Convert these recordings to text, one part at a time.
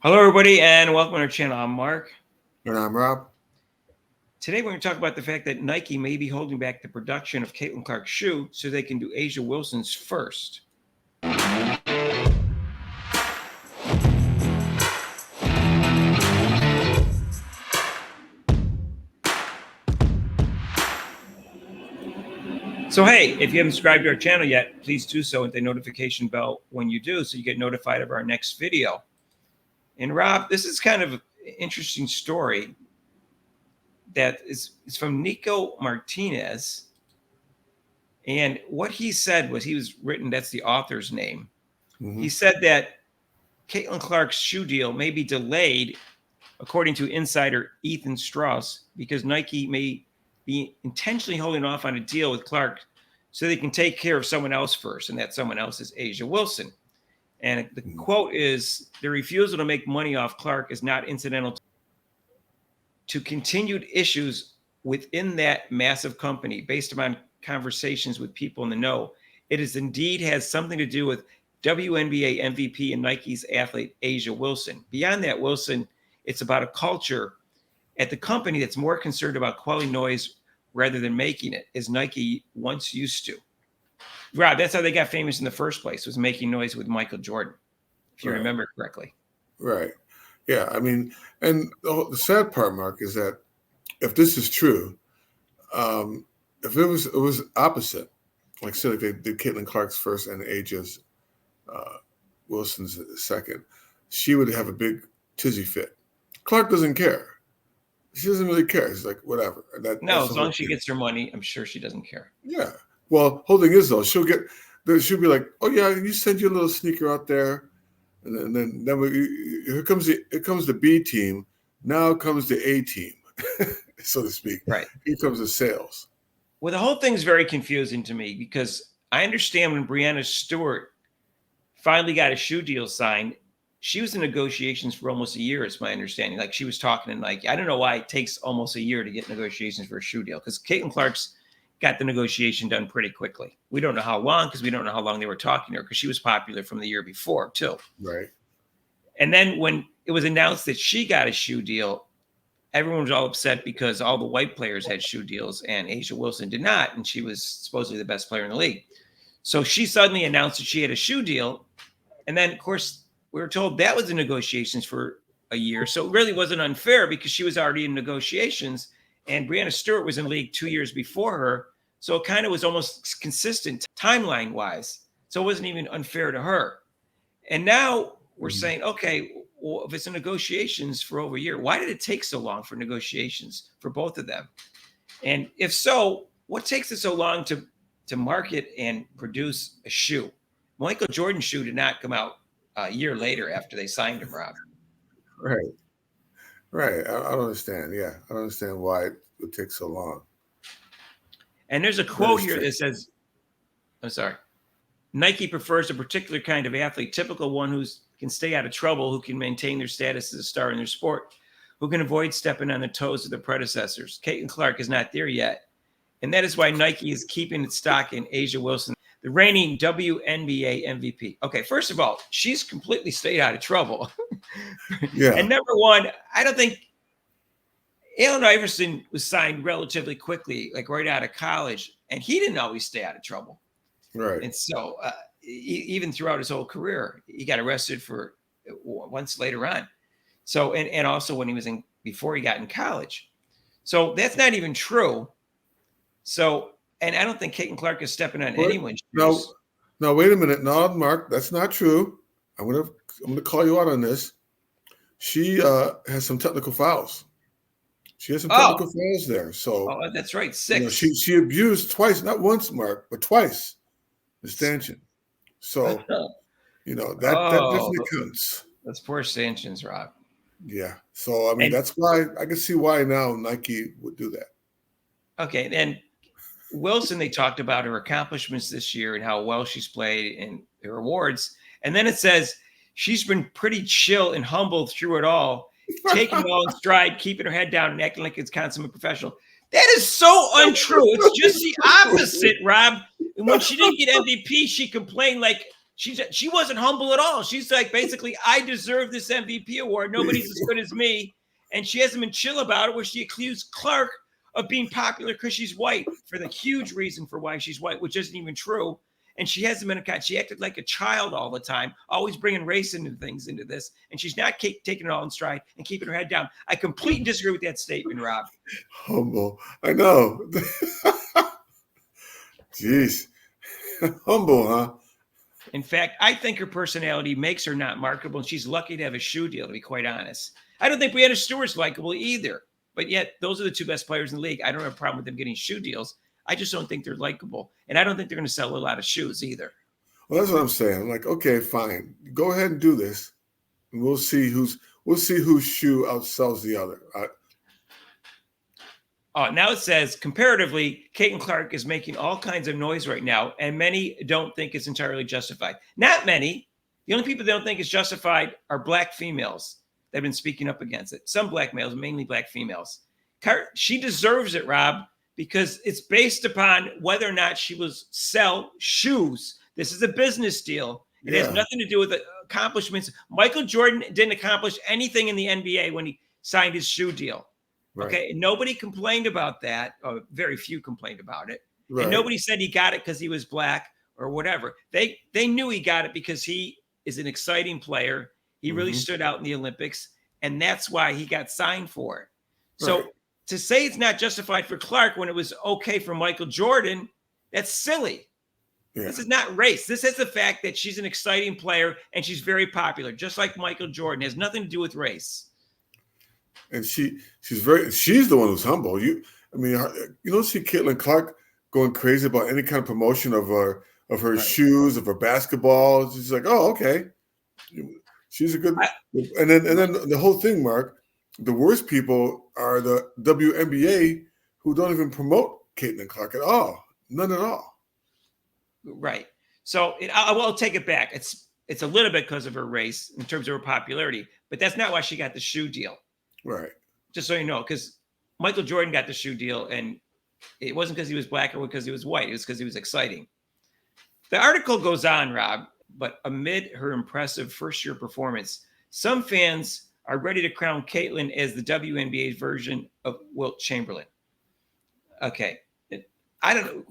Hello, everybody, and welcome to our channel. I'm Mark. And I'm Rob. Today, we're going to talk about the fact that Nike may be holding back the production of Caitlin Clark's shoe so they can do Asia Wilson's first. So, hey, if you haven't subscribed to our channel yet, please do so and hit the notification bell when you do so you get notified of our next video. And Rob, this is kind of an interesting story that is from Nico Martinez. And what he said was that's the author's name. Mm-hmm. He said that Caitlin Clark's shoe deal may be delayed, according to insider Ethan Strauss, because Nike may be intentionally holding off on a deal with Clark so they can take care of someone else first, and that someone else is Asia Wilson. And the quote is, "The refusal to make money off Clark is not incidental to continued issues within that massive company based upon conversations with people in the know. It is indeed has something to do with WNBA MVP and Nike's athlete Asia Wilson. Beyond that, Wilson, it's about a culture at the company that's more concerned about quelling noise rather than making it, as Nike once used to." Rob, that's how they got famous in the first place, was making noise with Michael Jordan, if you remember correctly. Right. Yeah. I mean, and the sad part, Mark, is that if this is true, if it was opposite, like I said, like they did Caitlin Clark's first and Asia's Wilson's second, she would have a big tizzy fit. Clark doesn't care. She doesn't really care. She's like, whatever. As long as she gets her money, I'm sure she doesn't care. Yeah. Well, whole thing is though, she'll be like, oh yeah, you send your little sneaker out there, and then here comes the B team. Now comes the A team, so to speak. Right. Here comes the sales. Well, the whole thing's very confusing to me because I understand when Breanna Stewart finally got a shoe deal signed, she was in negotiations for almost a year, is my understanding. Like, she was talking to Nike. I don't know why it takes almost a year to get negotiations for a shoe deal, because Caitlin Clark's got the negotiation done pretty quickly. We don't know how long, because we don't know how long they were talking to her, because she was popular from the year before too. Right. And then when it was announced that she got a shoe deal, everyone was all upset because all the white players had shoe deals and Asia Wilson did not, and she was supposedly the best player in the league. So she suddenly announced that she had a shoe deal, and then, of course, we were told that was in negotiations for a year. So it really wasn't unfair because she was already in negotiations, and Breanna Stewart was in the league 2 years before her. So it kind of was almost consistent timeline-wise. So it wasn't even unfair to her. And now we're saying, okay, well, if it's in negotiations for over a year, why did it take so long for negotiations for both of them? And if so, what takes it so long to market and produce a shoe? Michael Jordan's shoe did not come out a year later after they signed him, Rob. Right. Right. I don't understand. Yeah. I don't understand why it would take so long. And there's a quote here that says, I'm sorry, Nike prefers a particular kind of athlete, typical one who can stay out of trouble, who can maintain their status as a star in their sport, who can avoid stepping on the toes of their predecessors. Caitlin Clark is not there yet. And that is why Nike is keeping its stock in Asia Wilson, the reigning WNBA MVP. Okay, first of all, she's completely stayed out of trouble. Yeah. And number one, I don't think Allen Iverson was signed relatively quickly, like right out of college, and he didn't always stay out of trouble. Right. And so even throughout his whole career, he got arrested for once later on. So, and also when he was before he got in college. So that's not even true. So, and I don't think Caitlin Clark is stepping on anyone's shoes. No, wait a minute. No, Mark, that's not true. I'm gonna call you out on this. She has some technical fouls. She has some technical fouls there. So that's right. 6. She abused twice, not once, Mark, but twice the stanchion. So that definitely counts. That's poor stanchions, Rob. Yeah. So I mean, that's why I can see why now Nike would do that. Okay, and Wilson, they talked about her accomplishments this year and how well she's played and her awards. And then it says she's been pretty chill and humble through it all, taking it all in stride, keeping her head down and acting like it's consummate professional. That is so untrue. It's just the opposite, Rob. And when she didn't get MVP, she complained like She wasn't humble at all. She's like, basically, I deserve this MVP award. Nobody's as good as me. And she hasn't been chill about it, where she accused Clark of being popular because she's white, for the huge reason for why she's white, which isn't even true. And she hasn't been she acted like a child all the time, always bringing race into this. And she's not taking it all in stride and keeping her head down. I completely disagree with that statement, Rob. Humble. I know. Jeez. Humble, huh? In fact, I think her personality makes her not marketable, and she's lucky to have a shoe deal, to be quite honest. I don't think Brianna Stewart's likable either, but yet those are the two best players in the league. I don't have a problem with them getting shoe deals. I just don't think they're likable, and I don't think they're going to sell a lot of shoes either. Well, that's what I'm saying. I'm like, okay, fine. Go ahead and do this, and we'll see whose shoe outsells the other. Now it says, comparatively, Caitlin Clark is making all kinds of noise right now, and many don't think it's entirely justified. Not many. The only people that don't think it's justified are black females that have been speaking up against it. Some black males, mainly black females. She deserves it, Rob, because it's based upon whether or not she will sell shoes. This is a business deal. It has nothing to do with the accomplishments. Michael Jordan didn't accomplish anything in the NBA when he signed his shoe deal. Right. Okay, and nobody complained about that, or very few complained about it. Right. And nobody said he got it because he was black or whatever. They knew he got it because he is an exciting player. He really stood out in the Olympics, and that's why he got signed for it. So to say it's not justified for Clark when it was okay for Michael Jordan, that's silly. Yeah. This is not race. This is the fact that she's an exciting player and she's very popular, just like Michael Jordan. It has nothing to do with race. And she's the one who's humble. You don't see Caitlin Clark going crazy about any kind of promotion of her shoes, of her basketball. She's like, oh, okay. She's a good and then the whole thing, Mark, the worst people are the WNBA who don't even promote Caitlin Clark at all. None at all. Right. So I will take it back. It's a little bit because of her race in terms of her popularity, but that's not why she got the shoe deal. Right. Just so you know, because Michael Jordan got the shoe deal, and it wasn't because he was black or because he was white. It was because he was exciting. The article goes on, Rob, but amid her impressive first-year performance, some fans are ready to crown Caitlin as the WNBA's version of Wilt Chamberlain. Okay. I don't know.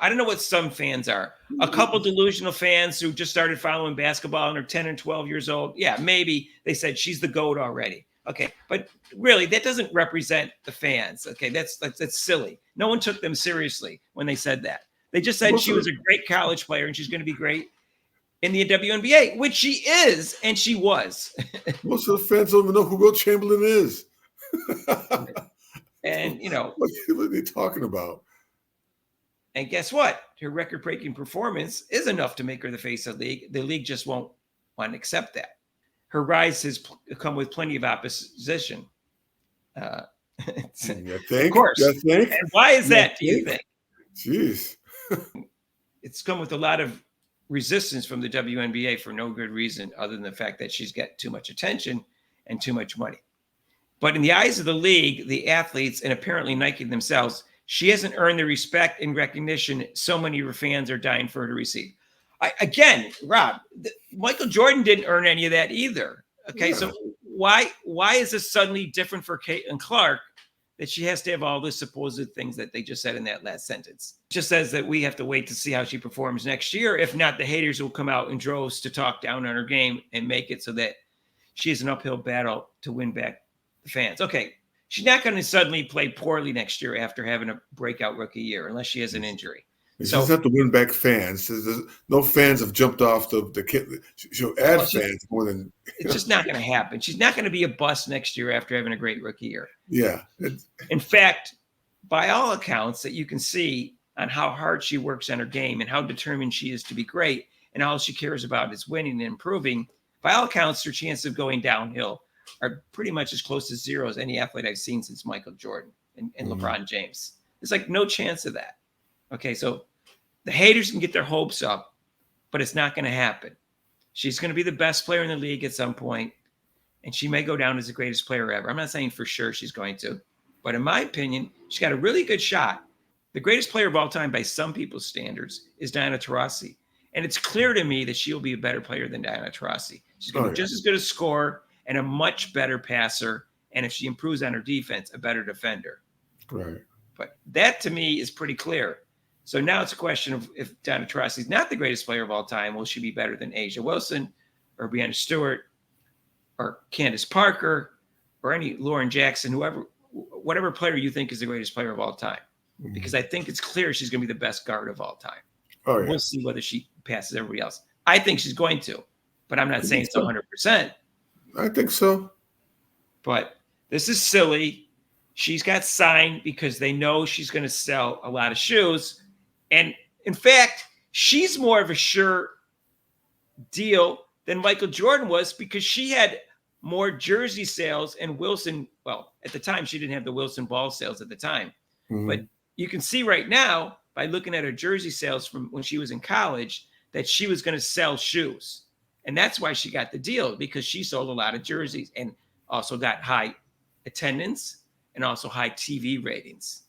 I don't know what some fans are. A couple delusional fans who just started following basketball and are 10 and 12 years old. Yeah, maybe they said she's the GOAT already. Okay, but really, that doesn't represent the fans. Okay, that's silly. No one took them seriously when they said that. They just said she was a great college player and she's going to be great in the WNBA, which she is, and she was. Most of the fans don't even know who Wilt Chamberlain is. And, what are they talking about? And guess what? Her record-breaking performance is enough to make her the face of the league. The league just won't want to accept that. Her rise has come with plenty of opposition. Of course. And why is that, do you think? Jeez. It's come with a lot of resistance from the WNBA for no good reason other than the fact that she's got too much attention and too much money. But in the eyes of the league, the athletes, and apparently Nike themselves, she hasn't earned the respect and recognition so many of her fans are dying for her to receive. Again, Rob, Michael Jordan didn't earn any of that either. Okay, so why is this suddenly different for Caitlin Clark that she has to have all the supposed things that they just said in that last sentence? It just says that we have to wait to see how she performs next year. If not, the haters will come out in droves to talk down on her game and make it so that she has an uphill battle to win back the fans. Okay, she's not going to suddenly play poorly next year after having a breakout rookie year unless she has an injury. She doesn't have to win back fans. No fans have jumped off the kid. She'll add fans more than. It's just not going to happen. She's not going to be a bust next year after having a great rookie year. Yeah. In fact, by all accounts that you can see on how hard she works on her game and how determined she is to be great and all she cares about is winning and improving, by all accounts, her chances of going downhill are pretty much as close to zero as any athlete I've seen since Michael Jordan and LeBron James. There's like no chance of that. Okay, so the haters can get their hopes up, but it's not going to happen. She's going to be the best player in the league at some point, and she may go down as the greatest player ever. I'm not saying for sure she's going to, but in my opinion, she's got a really good shot. The greatest player of all time by some people's standards is Diana Taurasi. And it's clear to me that she'll be a better player than Diana Taurasi. She's going to be yeah. just as good a scorer and a much better passer. And if she improves on her defense, a better defender. Right. But that to me is pretty clear. So now it's a question of if Diana Taurasi is not the greatest player of all time, will she be better than Asia Wilson or Breanna Stewart or Candace Parker or any Lauren Jackson, whatever player you think is the greatest player of all time? Because I think it's clear she's going to be the best guard of all time. Oh, yeah. We'll see whether she passes everybody else. I think she's going to, but I'm not saying it's 100%. I think so. But this is silly. She's got signed because they know she's going to sell a lot of shoes. And in fact, she's more of a sure deal than Michael Jordan was because she had more jersey sales and Wilson. Well, at the time, she didn't have the Wilson ball sales at the time. But you can see right now by looking at her jersey sales from when she was in college that she was going to sell shoes. And that's why she got the deal, because she sold a lot of jerseys and also got high attendance and also high TV ratings.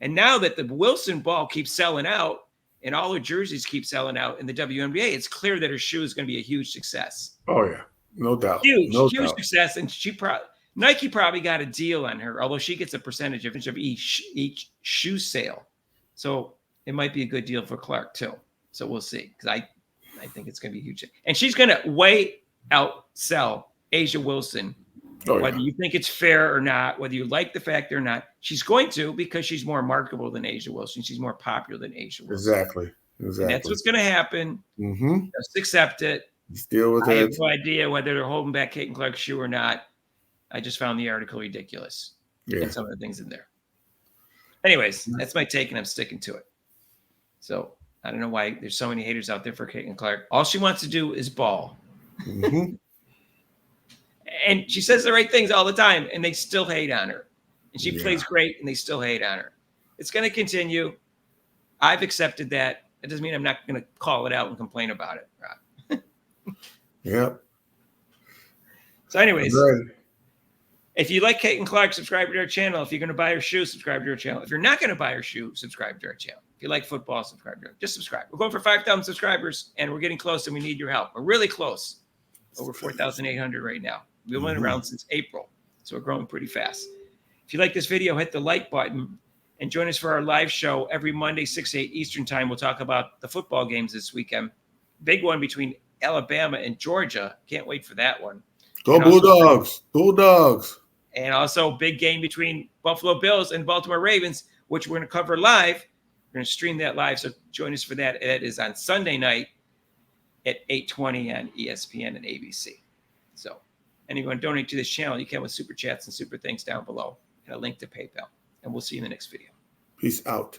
And now that the Wilson ball keeps selling out and all her jerseys keep selling out in the WNBA, it's clear that her shoe is going to be a huge success. Oh, yeah. No doubt. Huge doubt. Success. And Nike probably got a deal on her, although she gets a percentage of each shoe sale. So it might be a good deal for Clark too. So we'll see, because I think it's going to be huge. And she's going to way outsell Asia Wilson, whether you think it's fair or not, whether you like the fact or not. She's going to, because she's more marketable than Asia Wilson. She's more popular than Asia Wilson. Exactly. And that's what's going to happen. Just accept it. Just deal with I it. have no idea whether they're holding back Caitlin Clark's shoe or not. I just found the article ridiculous. Yeah. And some of the things in there. Anyways, that's my take, and I'm sticking to it. So I don't know why there's so many haters out there for Caitlin Clark. All she wants to do is ball. And she says the right things all the time, and they still hate on her. And she plays great, and they still hate on her. It's going to continue. I've accepted that. It doesn't mean I'm not going to call it out and complain about it, Rob. Yep. So anyways, if you like Caitlin Clark, subscribe to our channel. If you're going to buy her shoe, subscribe to our channel. If you're not going to buy her shoe, subscribe to our channel. If you like football, subscribe to her. Just subscribe. We're going for 5,000 subscribers, and we're getting close, and we need your help. We're really close. Over 4,800 right now. We've been around since April, so we're growing pretty fast. If you like this video, hit the like button and join us for our live show every Monday, 6 to 8 Eastern time. We'll talk about the football games this weekend. Big one between Alabama and Georgia. Can't wait for that one. Go Bulldogs. Bulldogs. And also big game between Buffalo Bills and Baltimore Ravens, which we're going to cover live. We're going to stream that live, so join us for that. That is on Sunday night at 8:20 on ESPN and ABC. So anyone donate to this channel, you can with super chats and super thanks down below and a link to PayPal. And we'll see you in the next video. Peace out.